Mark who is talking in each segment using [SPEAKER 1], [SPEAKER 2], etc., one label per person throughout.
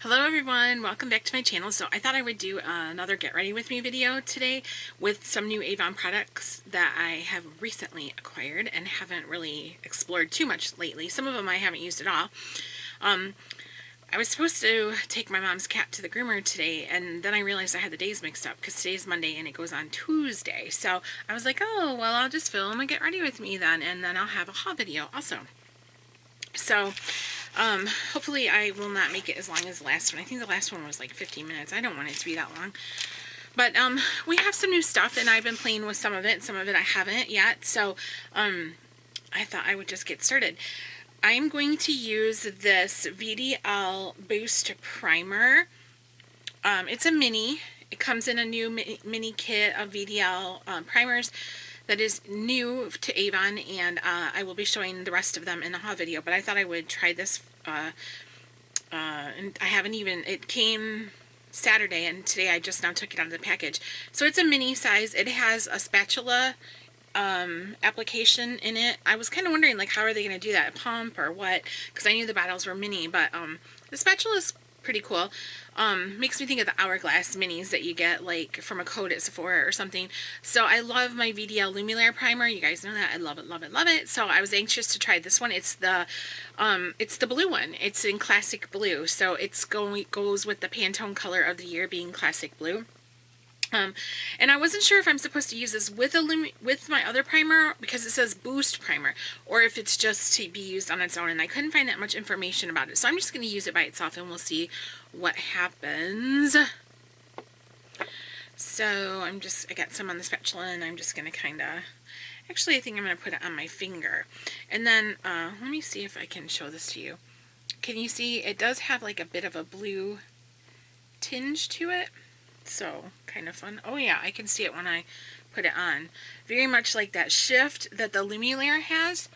[SPEAKER 1] Hello everyone, welcome back to my channel. So I thought I would do another get ready with me video today with some new Avon products that I have recently acquired and haven't really explored too much lately. Some of them I haven't used at all. I was supposed to take my mom's cat to the groomer today, and then I realized I had the days mixed up because today's Monday and it goes on Tuesday. So I was like, oh, well, I'll just film and get ready with me then, and then I'll have a haul video also. So hopefully I will not make it as long as the last one. I think the last one was like 15 minutes. I don't want it to be that long. But we have some new stuff, and I've been playing with some of it I haven't yet. So I thought I would just get started. I'm going to use this VDL Boost Primer. It's a mini. It comes in a new mini kit of VDL primers that is new to Avon, and I will be showing the rest of them in a haul video, but I thought I would try this, and I haven't even, it came Saturday, and today I just now took it out of the package. So it's a mini size. It has a spatula application in it. I was kind of wondering, like, how are they going to do that, a pump or what, because I knew the bottles were mini, but the spatula is pretty cool. Makes me think of the hourglass minis that you get like from a code at Sephora or something. So I love my VDL Lumiere primer. You guys know that. I love it, love it, love it. So I was anxious to try this one. It's the blue one. It's in classic blue. So it's goes with the Pantone color of the year being classic blue. And I wasn't sure if I'm supposed to use this with my other primer because it says Boost Primer, or if it's just to be used on its own, and I couldn't find that much information about it. So I'm just going to use it by itself and we'll see what happens. So I got some on the spatula, and I'm just going to kind of, actually I think I'm going to put it on my finger. And then let me see if I can show this to you. Can you see it does have like a bit of a blue tinge to it? So kind of fun. Oh yeah, I can see it when I put it on. Very much like that shift that the Lumiere has,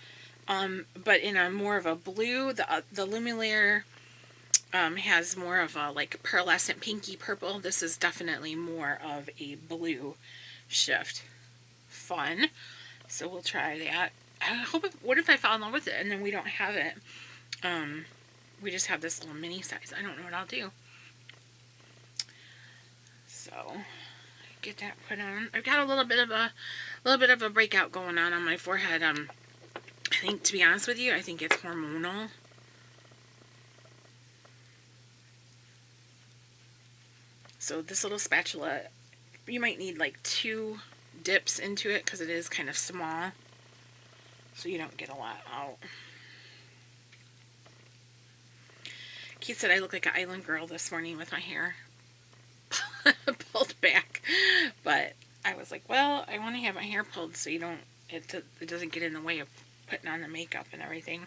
[SPEAKER 1] but in a more of a blue. The Lumiere has more of a like pearlescent pinky purple. This is definitely more of a blue shift. Fun. So we'll try that. I hope. What if I fall in love with it and then we don't have it? We just have this little mini size. I don't know what I'll do. So get that put on. I've got a little bit of a breakout going on my forehead. I think, to be honest with you, I think it's hormonal. So this little spatula, you might need like 2 dips into it because it is kind of small, so you don't get a lot out. Keith said I look like an island girl this morning with my hair pulled back, but I was like, well, I want to have my hair pulled so it doesn't get in the way of putting on the makeup and everything.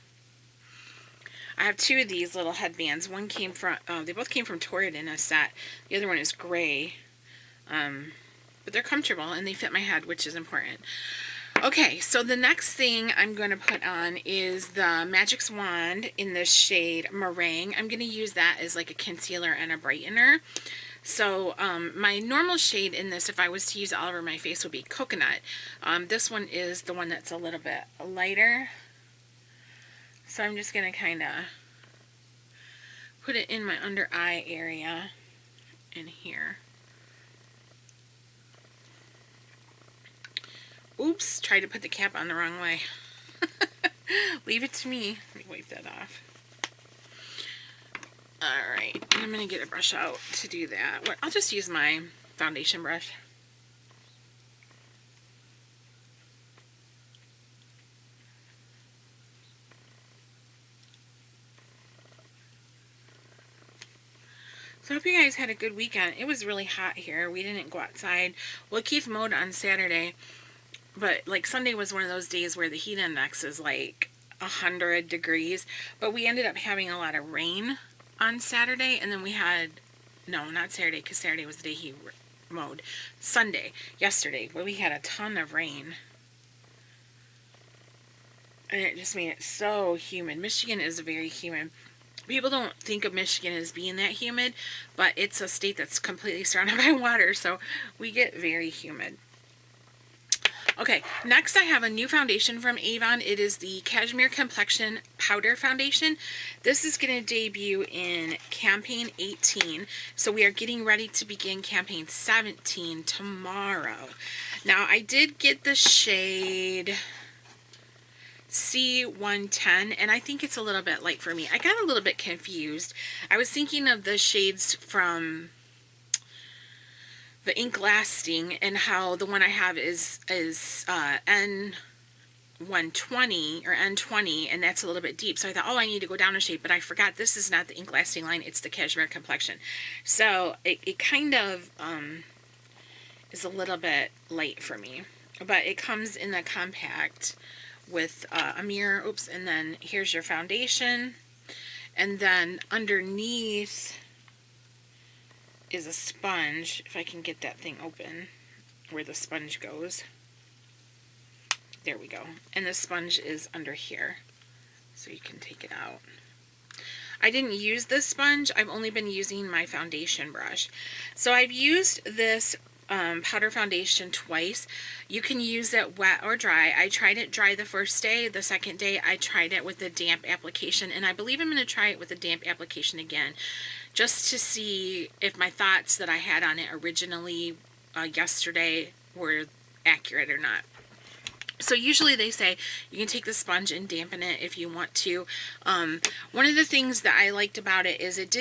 [SPEAKER 1] I have 2 of these little headbands. One came from they both came from Torrid in a set. The other one is gray, but they're comfortable and they fit my head, which is important. Okay, so the next thing I'm going to put on is the Magix wand in this shade Meringue. I'm going to use that as like a concealer and a brightener. So my normal shade in this, if I was to use it all over my face, would be Coconut. This one is the one that's a little bit lighter. So I'm just going to kind of put it in my under eye area in here. Oops, tried to put the cap on the wrong way. Leave it to me. Let me wipe that off. Alright, I'm going to get a brush out to do that. I'll just use my foundation brush. So I hope you guys had a good weekend. It was really hot here. We didn't go outside. Well, Keith mowed on Saturday, but like Sunday was one of those days where the heat index is like 100 degrees. But we ended up having a lot of rain on Saturday, and then we had, no, not Saturday, because Saturday was the day he mowed. Sunday, yesterday, but we had a ton of rain. And it just made it so humid. Michigan is very humid. People don't think of Michigan as being that humid, but it's a state that's completely surrounded by water, so we get very humid. Okay, next I have a new foundation from Avon. It is the Cashmere Complexion Powder Foundation. This is going to debut in campaign 18. So we are getting ready to begin campaign 17 tomorrow. Now I did get the shade C110, and I think it's a little bit light for me. I got a little bit confused. I was thinking of the shades from the Ink Lasting, and how the one I have is N120 or N20, and that's a little bit deep. So I thought, oh, I need to go down a shade, but I forgot this is not the Ink Lasting line, it's the Cashmere Complexion. So it kind of is a little bit light for me, but it comes in the compact with a mirror. Oops, and then here's your foundation, and then underneath is a sponge. If I can get that thing open where the sponge goes. There we go. And the sponge is under here, so you can take it out. I didn't use this sponge. I've only been using my foundation brush. So I've used this powder foundation twice. You can use it wet or dry. I tried it dry the first day. The second day I tried it with a damp application, and I believe I'm going to try it with a damp application again, just to see if my thoughts that I had on it originally yesterday were accurate or not. So usually they say you can take the sponge and dampen it if you want to. One of the things that I liked about it is it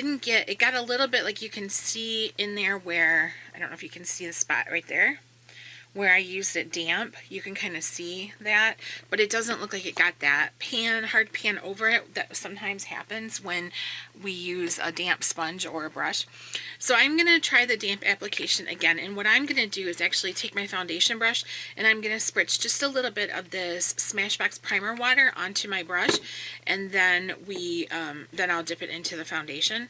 [SPEAKER 1] got a little bit, like you can see in there where, I don't know if you can see the spot right there, where I used it damp. You can kind of see that, but it doesn't look like it got that hard pan over it that sometimes happens when we use a damp sponge or a brush. So I'm going to try the damp application again, and what I'm going to do is actually take my foundation brush and I'm going to spritz just a little bit of this Smashbox primer water onto my brush, and then I'll dip it into the foundation.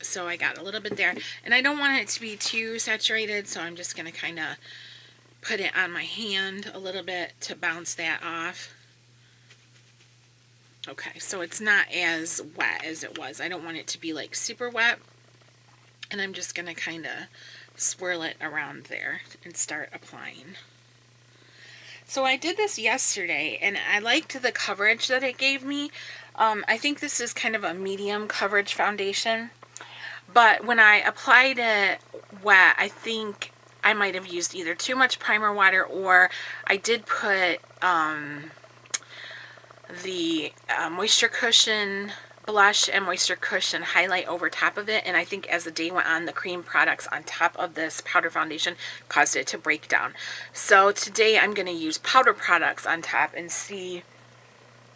[SPEAKER 1] So I got a little bit there, and I don't want it to be too saturated, so I'm just going to kind of put it on my hand a little bit to bounce that off. Okay, so it's not as wet as it was. I don't want it to be like super wet, and I'm just going to kind of swirl it around there and start applying. So I did this yesterday, and I liked the coverage that it gave me. I think this is kind of a medium coverage foundation, but when I applied it wet, I think I might have used either too much primer water, or I did put the Moisture Cushion blush and Moisture Cushion highlight over top of it, and I think as the day went on, the cream products on top of this powder foundation caused it to break down. So today I'm going to use powder products on top and see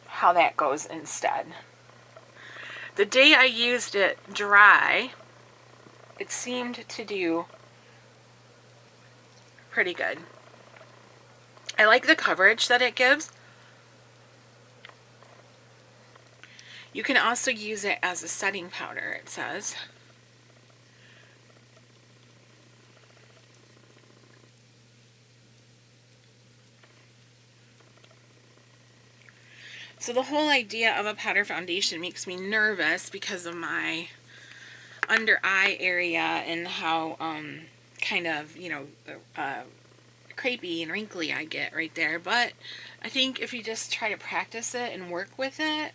[SPEAKER 1] how that goes instead. The day I used it dry, it seemed to do pretty good. I like the coverage that it gives. You can also use it as a setting powder, it says. So the whole idea of a powder foundation makes me nervous because of my under eye area and how kind of, you know, crepey and wrinkly I get right there. But I think if you just try to practice it and work with it,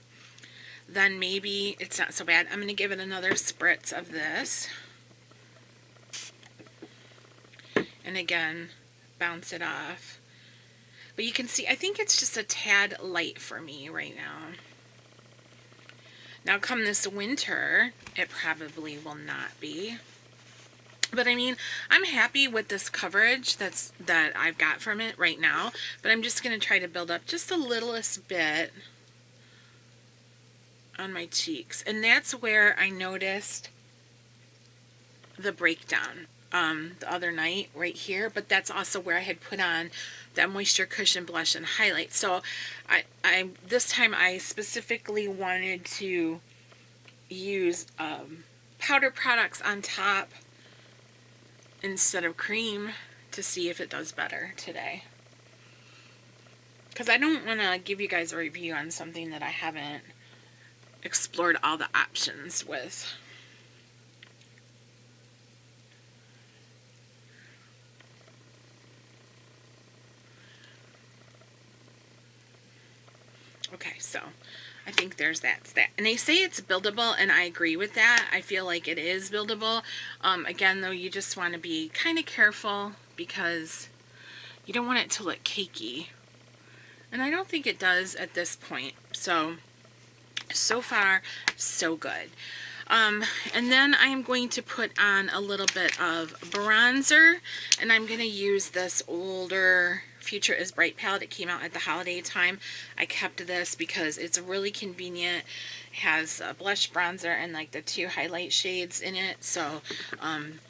[SPEAKER 1] then maybe it's not so bad. I'm going to give it another spritz of this. And again, bounce it off. But you can see, I think it's just a tad light for me right now. Now come this winter, it probably will not be. But I mean, I'm happy with this coverage that I've got from it right now. But I'm just going to try to build up just the littlest bit on my cheeks. And that's where I noticed the breakdown the other night right here. But that's also where I had put on that Moisture Cushion blush and highlight. So I this time I specifically wanted to use powder products on top instead of cream to see if it does better today. Because I don't want to give you guys a review on something that I haven't explored all the options with. Okay, so I think there's that. And they say it's buildable, and I agree with that. I feel like it is buildable. Again, though, you just want to be kind of careful because you don't want it to look cakey. And I don't think it does at this point. So far, so good. And then I am going to put on a little bit of bronzer, and I'm going to use this older Future is Bright palette. It came out at the holiday time. I kept this because it's really convenient. It has a blush, bronzer, and like the 2 highlight shades in it. So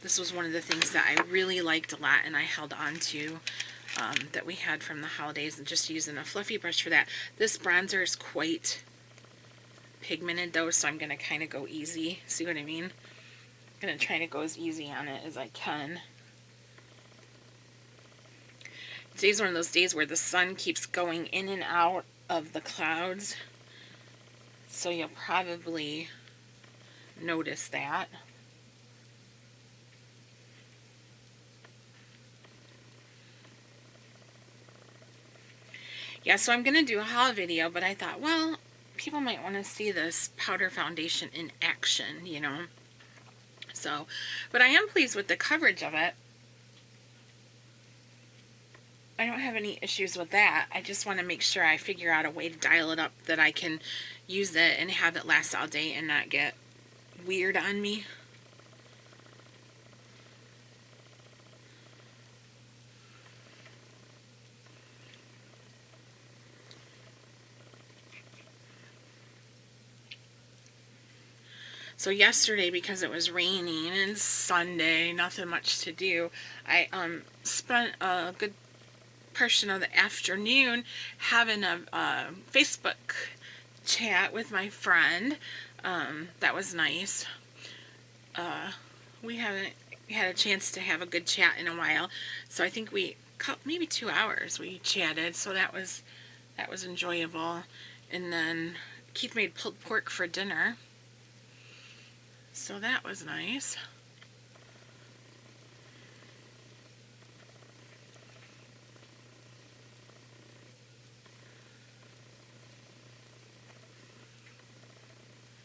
[SPEAKER 1] this was one of the things that I really liked a lot, and I held on to. That we had from the holidays, and just using a fluffy brush for that. This bronzer is quite pigmented though, so I'm going to kind of go easy. See what I mean? I'm going to try to go as easy on it as I can. Today's one of those days where the sun keeps going in and out of the clouds, so you'll probably notice that. Yeah, so I'm going to do a haul video, but I thought, well, people might want to see this powder foundation in action, you know. So, but I am pleased with the coverage of it. I don't have any issues with that. I just want to make sure I figure out a way to dial it up that I can use it and have it last all day and not get weird on me. So yesterday, because it was raining and Sunday, nothing much to do, I spent a good portion of the afternoon having a Facebook chat with my friend. That was nice. We haven't had a chance to have a good chat in a while, so I think maybe 2 hours we chatted, so that was enjoyable. And then Keith made pulled pork for dinner, so that was nice.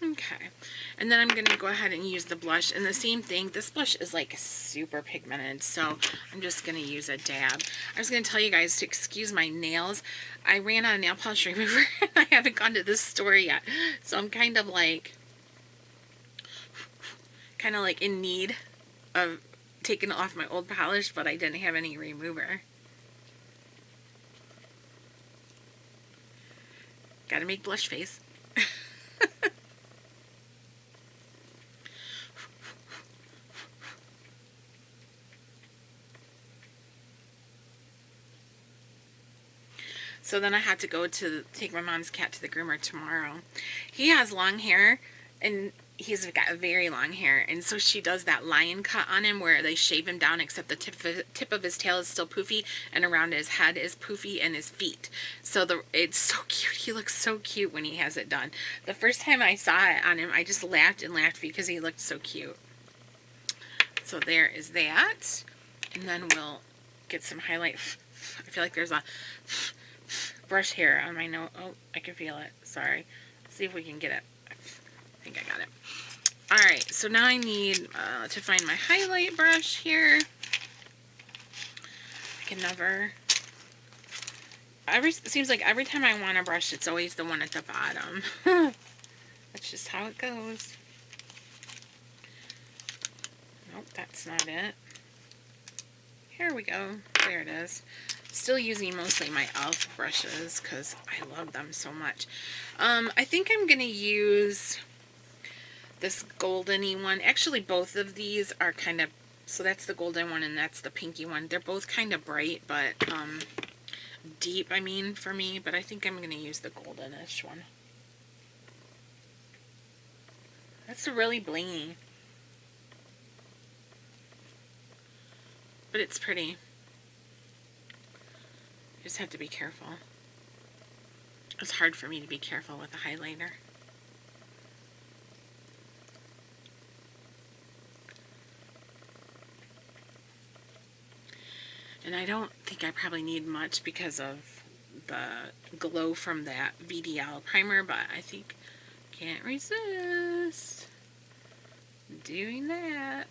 [SPEAKER 1] Okay, and then I'm going to go ahead and use the blush, and the same thing, this blush is like super pigmented, so I'm just going to use a dab. I was going to tell you guys to excuse my nails. I ran out of nail polish remover and I haven't gone to this store yet, so I'm kind of like in need of taking off my old polish, but I didn't have any remover. Gotta make blush face. So then I had to go to take my mom's cat to the groomer tomorrow. He has long hair, and he's got very long hair, and so she does that lion cut on him where they shave him down except the tip of his tail is still poofy, and around his head is poofy, and his feet. So it's so cute. He looks so cute when he has it done. The first time I saw it on him, I just laughed and laughed because he looked so cute. So there is that, and then we'll get some highlight. I feel like there's a brush hair on my nose. Oh, I can feel it. Sorry. Let's see if we can get it. I think I got it. Alright, so now I need to find my highlight brush here. I can never... It seems like every time I want a brush, it's always the one at the bottom. That's just how it goes. Nope, that's not it. Here we go. There it is. Still using mostly my e.l.f. brushes because I love them so much. I think I'm going to use this goldeny one. Actually, both of these are kind of... So that's the golden one and that's the pinky one. They're both kind of bright, but deep, I mean, for me. But I think I'm going to use the goldenish one. That's really blingy. But it's pretty. You just have to be careful. It's hard for me to be careful with a highlighter. And I don't think I probably need much because of the glow from that VDL primer, but I think can't resist doing that.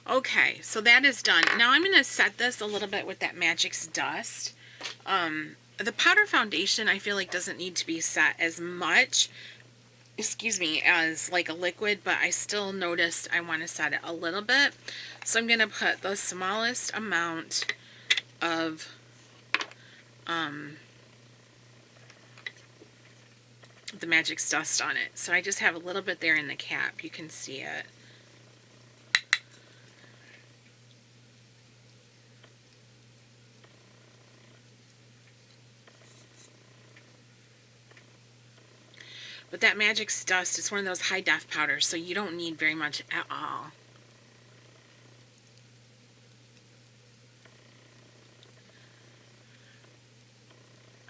[SPEAKER 1] Okay, so that is done. Now I'm going to set this a little bit with that Magix dust. The powder foundation I feel like doesn't need to be set as much, excuse me, as like a liquid, but I still noticed I want to set it a little bit. So I'm going to put the smallest amount of the Magix dust on it. So I just have a little bit there in the cap. You can see it. But that Magix dust is one of those high def powders, so you don't need very much at all.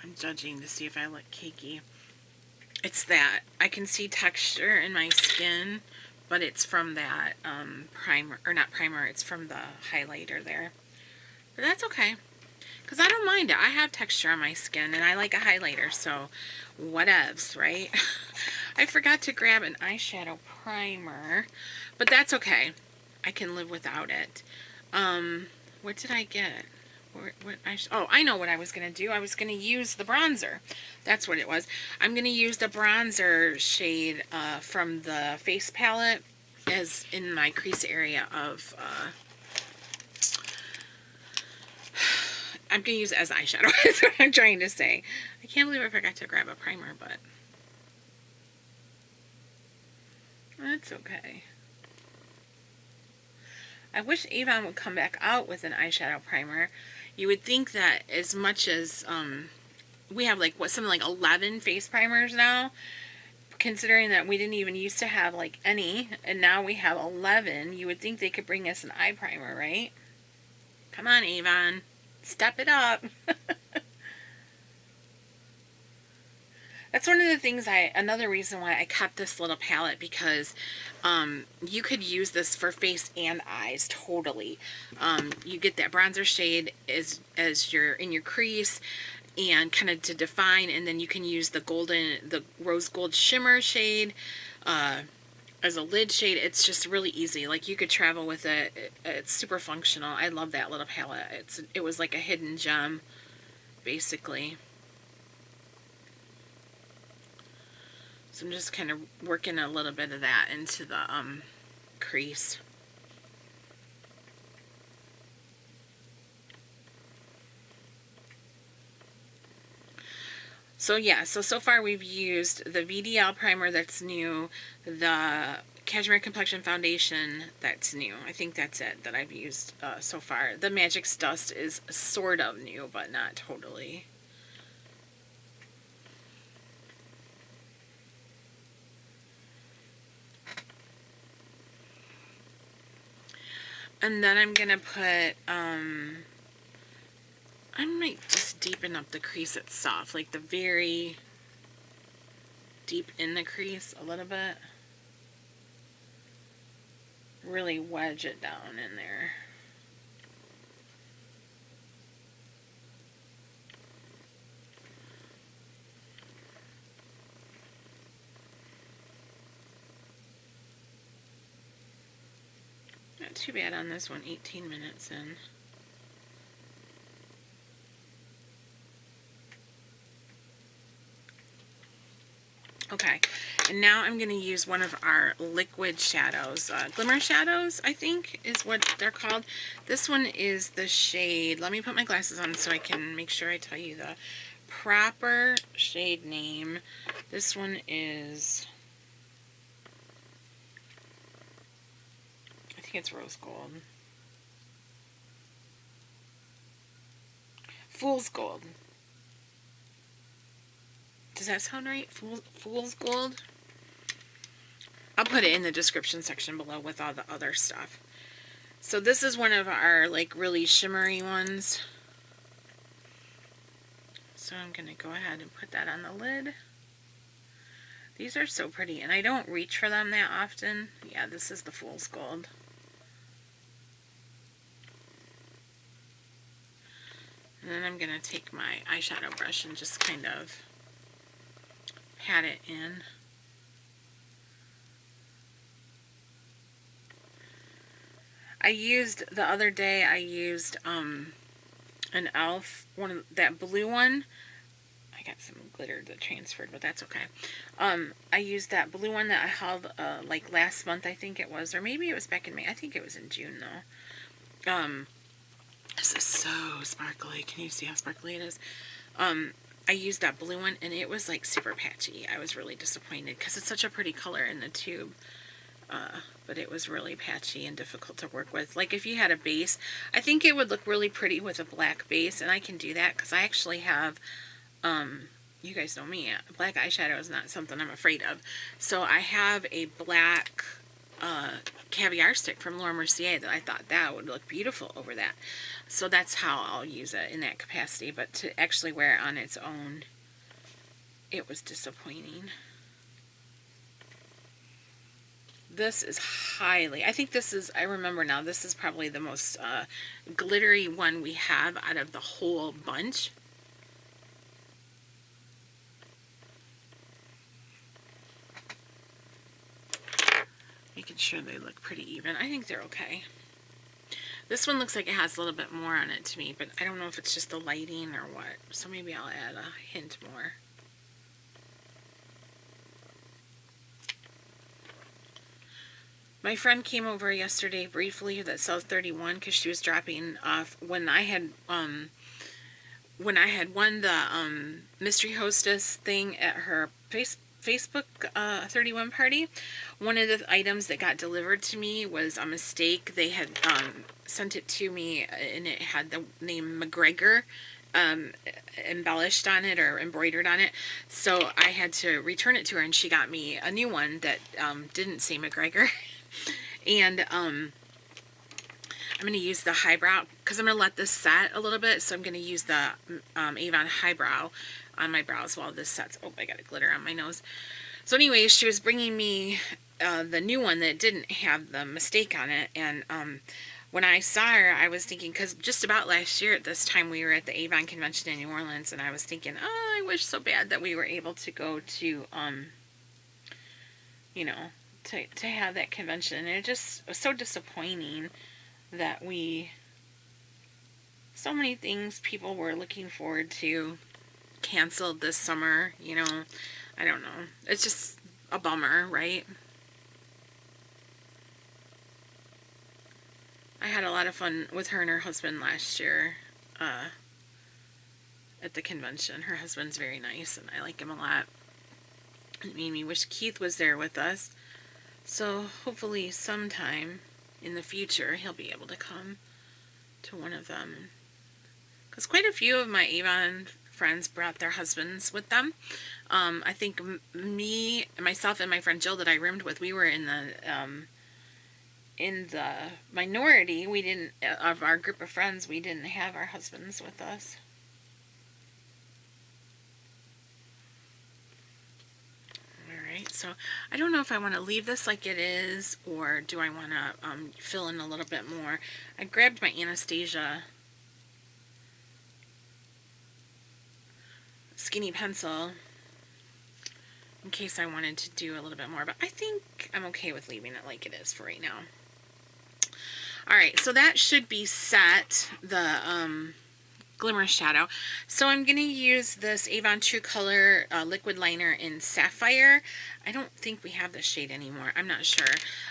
[SPEAKER 1] I'm judging to see if I look cakey. It's that. I can see texture in my skin, but it's from that primer, or not primer, it's from the highlighter there. But that's okay, because I don't mind it. I have texture on my skin, and I like a highlighter, so whatevs, right? I forgot to grab an eyeshadow primer, but that's okay. I can live without it. What did I get? Oh, I know what I was going to do. I was going to use the bronzer. That's what it was. I'm going to use the bronzer shade from the face palette as in my crease area of... I'm going to use it as eyeshadow. That's what I'm trying to say. I can't believe I forgot to grab a primer, but that's okay. I wish Avon would come back out with an eyeshadow primer. You would think that as much as we have like something like 11 face primers now, considering that we didn't even used to have like any, and now we have 11, you would think they could bring us an eye primer, right? Come on, Avon. Step it up. That's one of the things another reason why I kept this little palette, because you could use this for face and eyes totally. You get that bronzer shade as you're in your crease and kind of to define, and then you can use the rose gold shimmer shade as a lid shade. It's just really easy. Like, you could travel with it. It's super functional. I love that little palette. It was like a hidden gem, basically. So I'm just kind of working a little bit of that into the crease. So yeah, so far we've used the VDL primer that's new, the Cashmere Complexion foundation that's new. I think that's it that I've used so far. The Magix dust is sort of new, but not totally. And then I'm going to put, I might just deepen up the crease itself, like the very deep in the crease a little bit. Really wedge it down in there. Not too bad on this one, 18 minutes in. Okay, and now I'm going to use one of our liquid shadows. Glimmershadows, I think, is what they're called. This one is the shade, let me put my glasses on so I can make sure I tell you the proper shade name. This one is, I think it's rose gold. Fool's gold. Does that sound right? Fool's gold? I'll put it in the description section below with all the other stuff. So this is one of our like really shimmery ones. So I'm going to go ahead and put that on the lid. These are so pretty, and I don't reach for them that often. Yeah, this is the Fool's Gold. And then I'm going to take my eyeshadow brush and just kind of pat it in. The other day I used an e.l.f. that blue one. I got some glitter that transferred, but that's okay. I used that blue one that I held like last month, I think it was, or maybe it was back in May. I think it was in June though. This is so sparkly. Can you see how sparkly it is? I used that blue one and it was like super patchy. I was really disappointed because it's such a pretty color in the tube. But it was really patchy and difficult to work with. Like if you had a base, I think it would look really pretty with a black base, and I can do that because I actually have, you guys know me, black eyeshadow is not something I'm afraid of. So I have a black caviar stick from Laura Mercier that I thought that would look beautiful over that. So that's how I'll use it in that capacity, but to actually wear it on its own, it was disappointing. This is I think this is, I remember now, this is probably the most glittery one we have out of the whole bunch. Making sure they look pretty even. I think they're okay. This one looks like it has a little bit more on it to me, but I don't know if it's just the lighting or what. So maybe I'll add a hint more. My friend came over yesterday briefly that sells 31 because she was dropping off when I had won the mystery hostess thing at her Facebook 31 party. One of the items that got delivered to me was a mistake. They had sent it to me and it had the name McGregor embellished on it or embroidered on it, so I had to return it to her, and she got me a new one that didn't say McGregor. And I'm going to use the highbrow because I'm going to let this set a little bit, so I'm going to use the Avon highbrow on my brows while this sets. Oh, I got a glitter on my nose. So anyways, she was bringing me the new one that didn't have the mistake on it, and when I saw her, I was thinking, because just about last year at this time we were at the Avon convention in New Orleans, and I was thinking, oh, I wish so bad that we were able to go to, you know, to have that convention. And it just was so disappointing that so many things people were looking forward to canceled this summer, you know. I don't know. It's just a bummer, right? I had a lot of fun with her and her husband last year at the convention. Her husband's very nice, and I like him a lot. It made me wish Keith was there with us. So hopefully sometime in the future he'll be able to come to one of them. Because quite a few of my Avon friends brought their husbands with them. I think myself and my friend Jill that I roomed with, we were in the minority. We didn't, of our group of friends, we didn't have our husbands with us. Alright, so I don't know if I want to leave this like it is, or do I want to fill in a little bit more. I grabbed my Anastasia skinny pencil in case I wanted to do a little bit more, but I think I'm okay with leaving it like it is for right now. Alright, so that should be set, the Glimmershadow. So I'm going to use this Avon True Color liquid liner in Sapphire. I don't think we have this shade anymore. I'm not sure.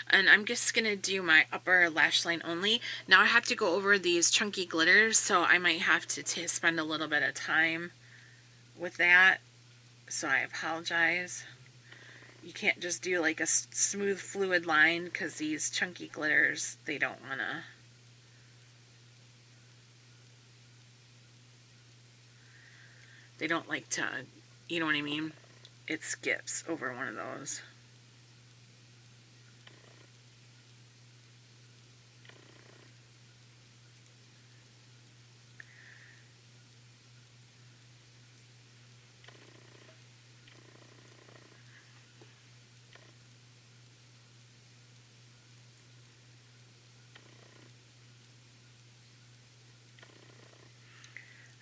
[SPEAKER 1] And I'm just going to do my upper lash line only. Now I have to go over these chunky glitters, so I might have to spend a little bit of time with that. So I apologize. You can't just do like a smooth fluid line because these chunky glitters, they don't want to. They don't like to, you know what I mean? It skips over one of those.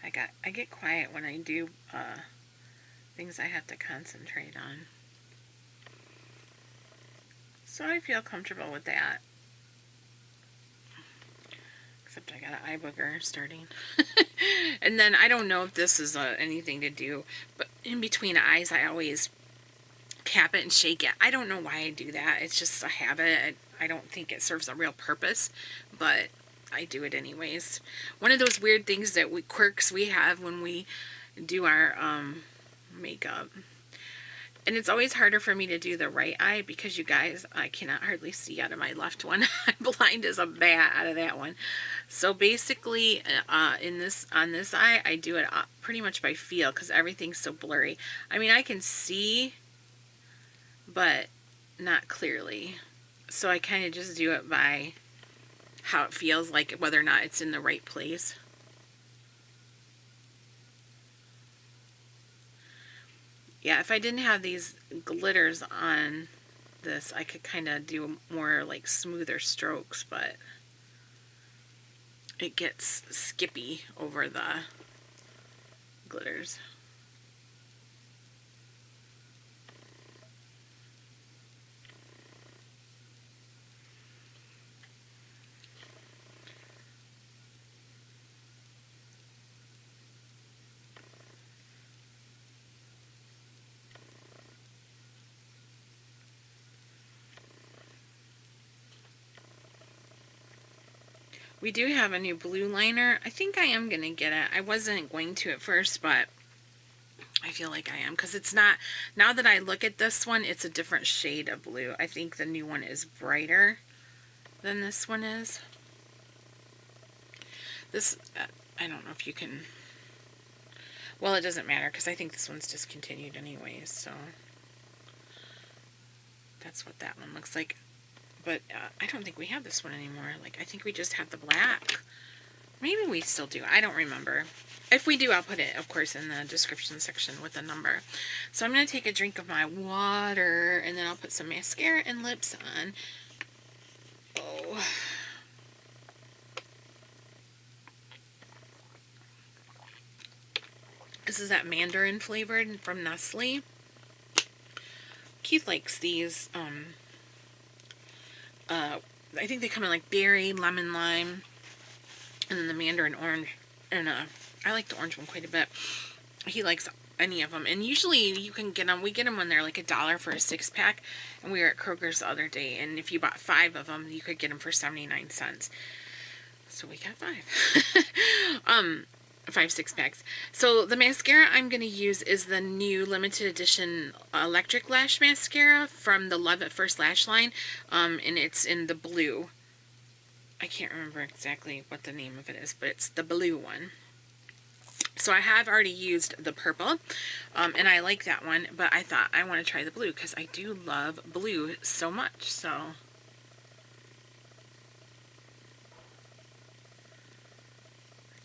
[SPEAKER 1] I I get quiet when I do things I have to concentrate on. So I feel comfortable with that. Except I got an eye booger starting. And then I don't know if this is anything to do, but in between eyes I always cap it and shake it. I don't know why I do that. It's just a habit. I don't think it serves a real purpose, but I do it anyways. One of those weird things that quirks we have when we do our makeup. And it's always harder for me to do the right eye because you guys, I cannot hardly see out of my left one. I'm blind as a bat out of that one. So basically, on this eye, I do it pretty much by feel because everything's so blurry. I mean, I can see, but not clearly. So I kind of just do it by how it feels, like whether or not it's in the right place. Yeah, if I didn't have these glitters on this, I could kind of do more like smoother strokes, but it gets skippy over the glitters. We do have a new blue liner. I think I am going to get it. I wasn't going to at first, but I feel like I am because it's not, now that I look at this one, it's a different shade of blue. I think the new one is brighter than this one is. This, I don't know if you can, well, it doesn't matter because I think this one's discontinued anyways, so that's what that one looks like. But I don't think we have this one anymore. Like, I think we just have the black. Maybe we still do. I don't remember. If we do, I'll put it, of course, in the description section with a number. So I'm going to take a drink of my water, and then I'll put some mascara and lips on. Oh. This is that mandarin flavored from Nestle. Keith likes these. I think they come in like berry, lemon, lime, and then the mandarin orange. And I like the orange one quite a bit. He likes any of them. And usually you can get them, we get them when they're like $1 for a 6-pack. And we were at Kroger's the other day, and if you bought 5 of them, you could get them for 79 cents. So we got 5. 5 6-packs. So the mascara I'm going to use is the new limited edition electric lash mascara from the Love at First lash line, and it's in the blue. I can't remember exactly what the name of it is, but it's the blue one. So I have already used the purple, and I like that one, but I thought I want to try the blue because I do love blue so much. So I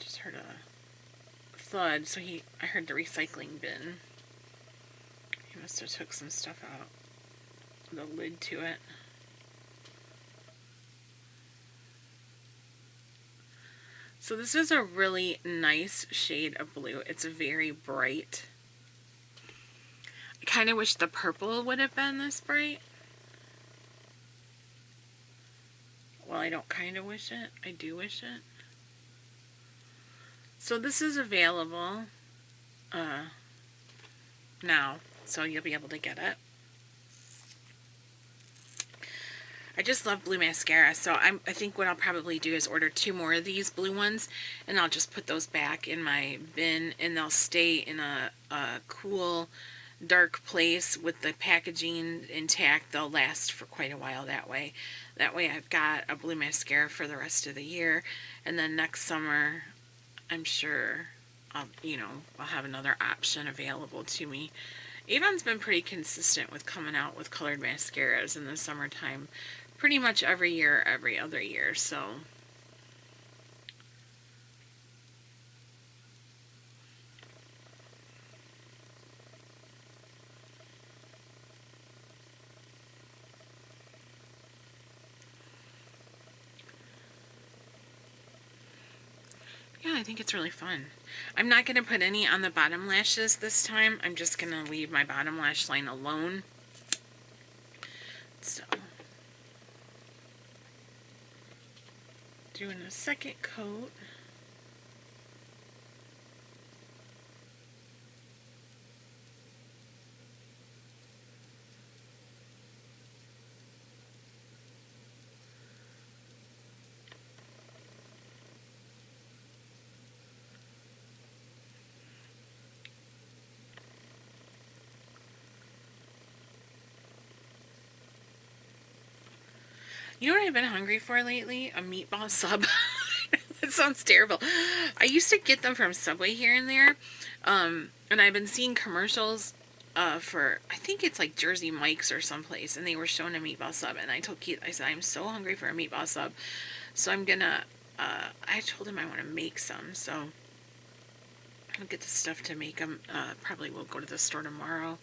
[SPEAKER 1] just heard a thud, so I heard the recycling bin. He must have took some stuff out. The lid to it. So this is a really nice shade of blue. It's very bright. I kind of wish the purple would have been this bright. Well, I don't kind of wish it. I do wish it. So this is available now, so you'll be able to get it. I just love blue mascara, so I think what I'll probably do is order 2 more of these blue ones, and I'll just put those back in my bin, and they'll stay in a cool, dark place with the packaging intact. They'll last for quite a while that way. That way I've got a blue mascara for the rest of the year, and then next summer I'm sure I'll have another option available to me. Avon's been pretty consistent with coming out with colored mascaras in the summertime, pretty much every year, every other year, so Yeah, I think it's really fun. I'm not going to put any on the bottom lashes this time. I'm just going to leave my bottom lash line alone. So, doing a second coat. You know what I've been hungry for lately? A meatball sub. That sounds terrible. I used to get them from Subway here and there. And I've been seeing commercials for, I think it's like Jersey Mike's or someplace, and they were showing a meatball sub. And I told Keith, I said, I'm so hungry for a meatball sub. So I'm gonna, I told him I want to make some. So I'll get the stuff to make them. Probably will go to the store tomorrow.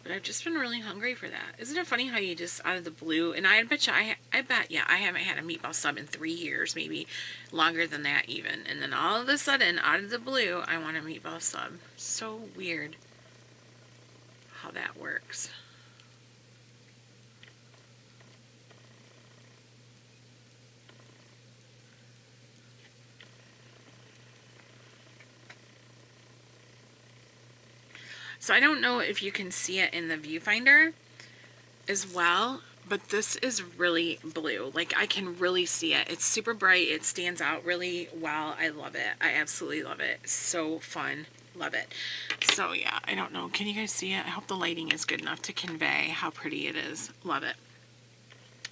[SPEAKER 1] But I've just been really hungry for that. Isn't it funny how you just, out of the blue, and I bet you, I bet, yeah, I haven't had a meatball sub in 3 years, maybe longer than that even. And then all of a sudden, out of the blue, I want a meatball sub. So weird how that works. So I don't know if you can see it in the viewfinder as well, but this is really blue. Like, I can really see it. It's super bright. It stands out really well. I love it. I absolutely love it. So fun. Love it. So yeah, I don't know. Can you guys see it? I hope the lighting is good enough to convey how pretty it is. Love it.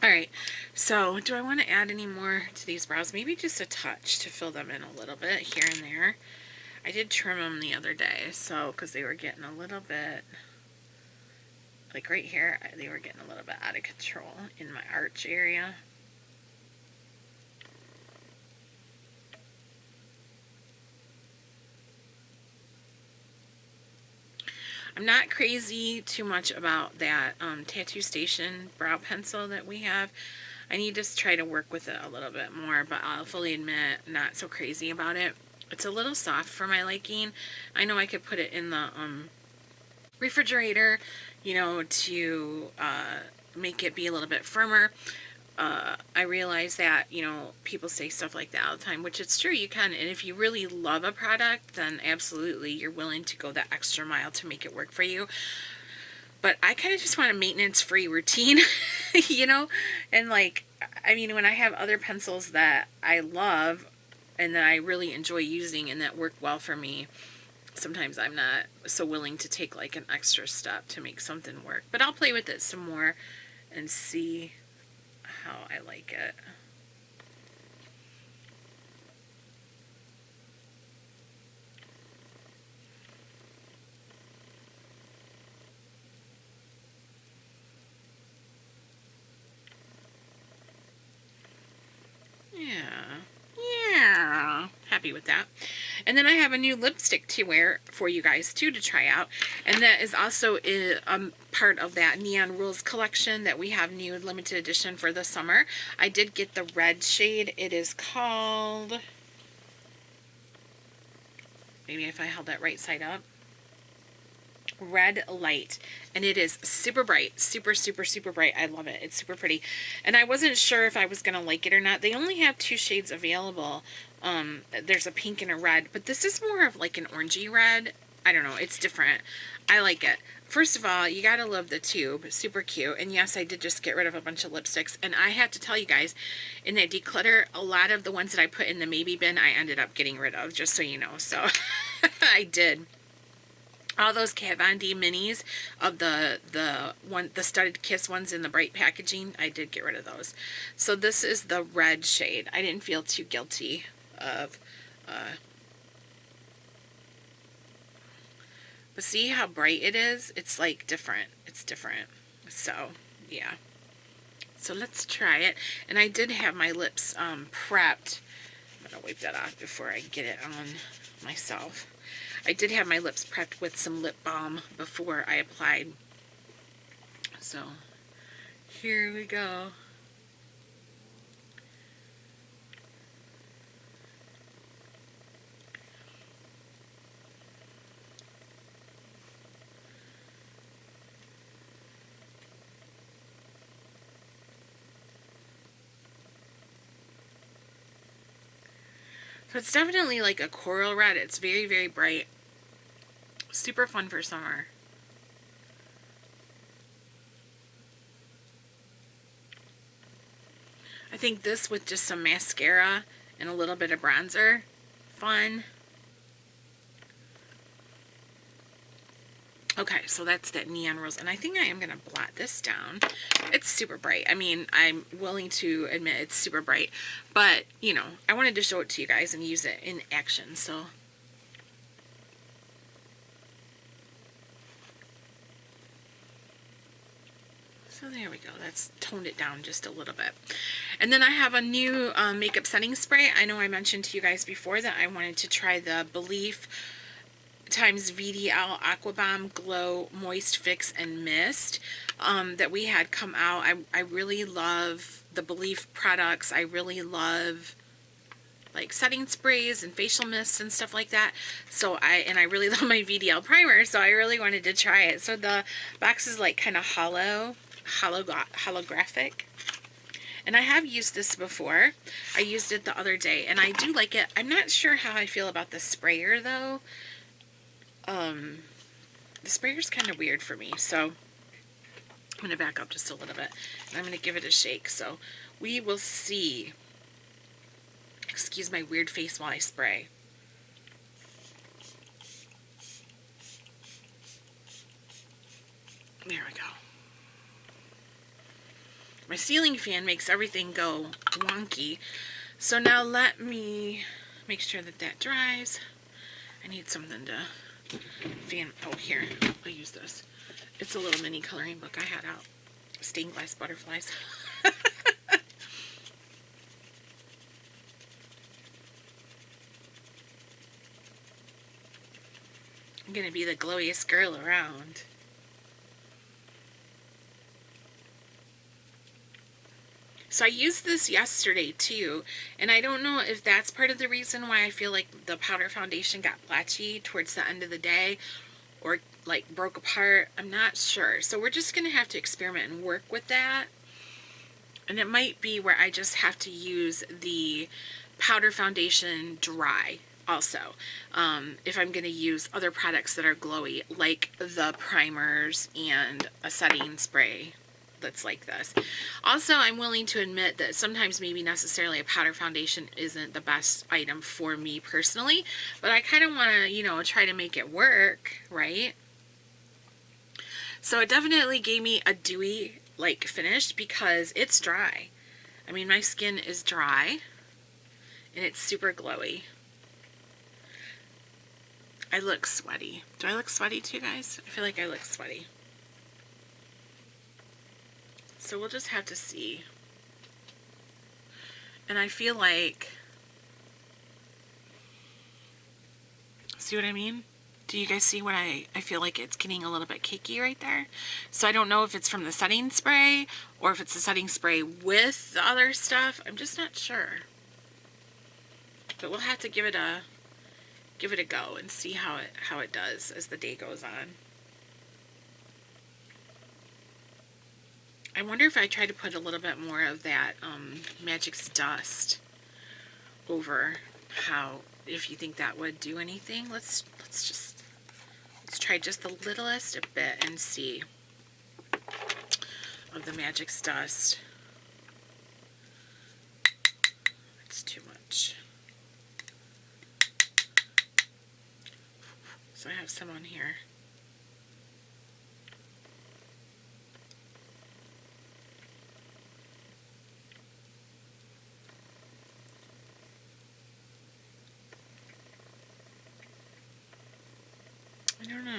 [SPEAKER 1] Alright, so do I want to add any more to these brows? Maybe just a touch to fill them in a little bit here and there. I did trim them the other day, so, because they were getting a little bit, like right here, they were getting a little bit out of control in my arch area. I'm not crazy too much about that Tattoo Station brow pencil that we have. I need to try to work with it a little bit more, but I'll fully admit, not so crazy about it. It's a little soft for my liking. I know I could put it in the refrigerator, you know, to make it be a little bit firmer. I realize that, you know, people say stuff like that all the time, which it's true, you can. And if you really love a product, then absolutely you're willing to go that extra mile to make it work for you. But I kind of just want a maintenance-free routine, you know? And like, I mean, when I have other pencils that I love and that I really enjoy using and that work well for me, sometimes I'm not so willing to take like an extra step to make something work. But I'll play with it some more and see how I like it. Yeah, happy with that. And then I have a new lipstick to wear for you guys too to try out, and that is also a part of that Neon Rules collection that we have new limited edition for the summer. I did get the red shade. It is called, maybe if I held that right side up, Red Light, and it is super bright, super bright. I love it. It's super pretty, and I wasn't sure if I was gonna like it or not. They only have 2 shades available. There's a pink and a red, but this is more of like an orangey red. I don't know, it's different. I like it. First of all, you gotta love the tube. Super cute. And yes, I did just get rid of a bunch of lipsticks, and I have to tell you guys, in that declutter, a lot of the ones that I put in the maybe bin I ended up getting rid of, just so you know. So I did. All those Kat Von D minis of the studded kiss ones in the bright packaging, I did get rid of those. So this is the red shade. I didn't feel too guilty of but see how bright it is? It's like different. It's different. So yeah. So let's try it. And I did have my lips prepped. I'm gonna wipe that off before I get it on myself. I did have my lips prepped with some lip balm before I applied. So, here we go. So it's definitely like a coral red. It's very, very bright. Super fun for summer. I think this with just some mascara and a little bit of bronzer, fun. Okay, so that's that neon rose, and I think I am going to blot this down. It's super bright. I mean, I'm willing to admit it's super bright, but, you know, I wanted to show it to you guys and use it in action, so. So there we go. That's toned it down just a little bit. And then I have a new makeup setting spray. I know I mentioned to you guys before that I wanted to try the Belif times VDL Aqua Bomb Glow Moist Fix and Mist that we had come out. I really love the Belif products. I really love like setting sprays and facial mists and stuff like that. So I really love my VDL primer, so I really wanted to try it. So the box is like kind of holographic. And I have used this before. I used it the other day and I do like it. I'm not sure how I feel about the sprayer though. The sprayer's kind of weird for me, so I'm going to back up just a little bit and I'm going to give it a shake, so we will see. Excuse my weird face while I spray. There we go. My ceiling fan makes everything go wonky, so now let me make sure that that dries. I need something to fan. Oh, here, I'll use this. It's a little mini coloring book I had out. Stained glass butterflies. I'm gonna be the glowiest girl around. So I used this yesterday too, and I don't know if that's part of the reason why I feel like the powder foundation got blotchy towards the end of the day or like broke apart. I'm not sure. So we're just going to have to experiment and work with that. And it might be where I just have to use the powder foundation dry also. If I'm going to use other products that are glowy, like the primers and a setting spray that's like this. Also, I'm willing to admit that sometimes maybe necessarily a powder foundation isn't the best item for me personally, but I kind of want to, you know, try to make it work, right? So it definitely gave me a dewy like finish because it's dry. I mean, my skin is dry and it's super glowy. I look sweaty. Do I look sweaty to you guys? I feel like I look sweaty. So we'll just have to see. And I feel like, see what I mean? Do you guys see what I feel like it's getting a little bit cakey right there? So I don't know if it's from the setting spray or if it's the setting spray with the other stuff. I'm just not sure. But we'll have to give it a go and see how it does as the day goes on. I wonder if I try to put a little bit more of that Magix dust over, if you think that would do anything. Let's try just the littlest a bit and see of the Magix dust. It's too much. So I have some on here. I don't know.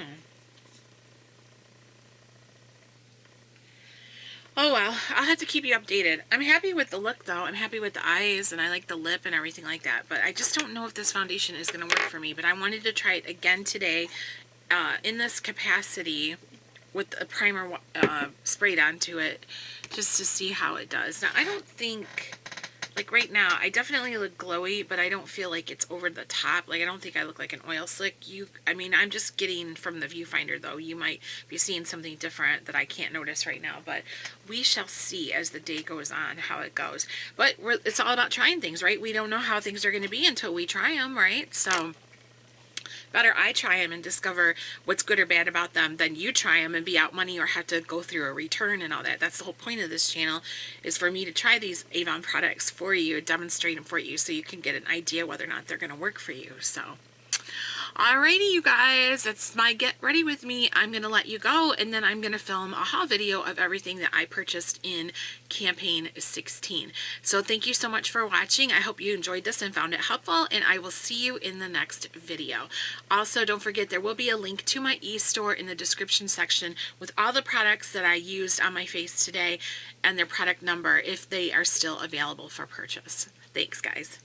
[SPEAKER 1] Oh well, I'll have to keep you updated. I'm happy with the look though. I'm happy with the eyes and I like the lip and everything like that. But I just don't know if this foundation is going to work for me. But I wanted to try it again today in this capacity with a primer sprayed onto it just to see how it does. Now I don't think Like right now, I definitely look glowy, but I don't feel like it's over the top. Like I don't think I look like an oil slick. I mean, I'm just getting from the viewfinder though. You might be seeing something different that I can't notice right now, but we shall see as the day goes on how it goes. But it's all about trying things, right? We don't know how things are going to be until we try them, right? So better I try them and discover what's good or bad about them than you try them and be out money or have to go through a return and all that. That's the whole point of this channel, is for me to try these Avon products for you, demonstrate them for you, so you can get an idea whether or not they're going to work for you. So alrighty, you guys, that's my get ready with me. I'm going to let you go, and then I'm going to film a haul video of everything that I purchased in campaign 16. So thank you so much for watching. I hope you enjoyed this and found it helpful, and I will see you in the next video. Also, don't forget, there will be a link to my e-store in the description section with all the products that I used on my face today and their product number if they are still available for purchase. Thanks, guys.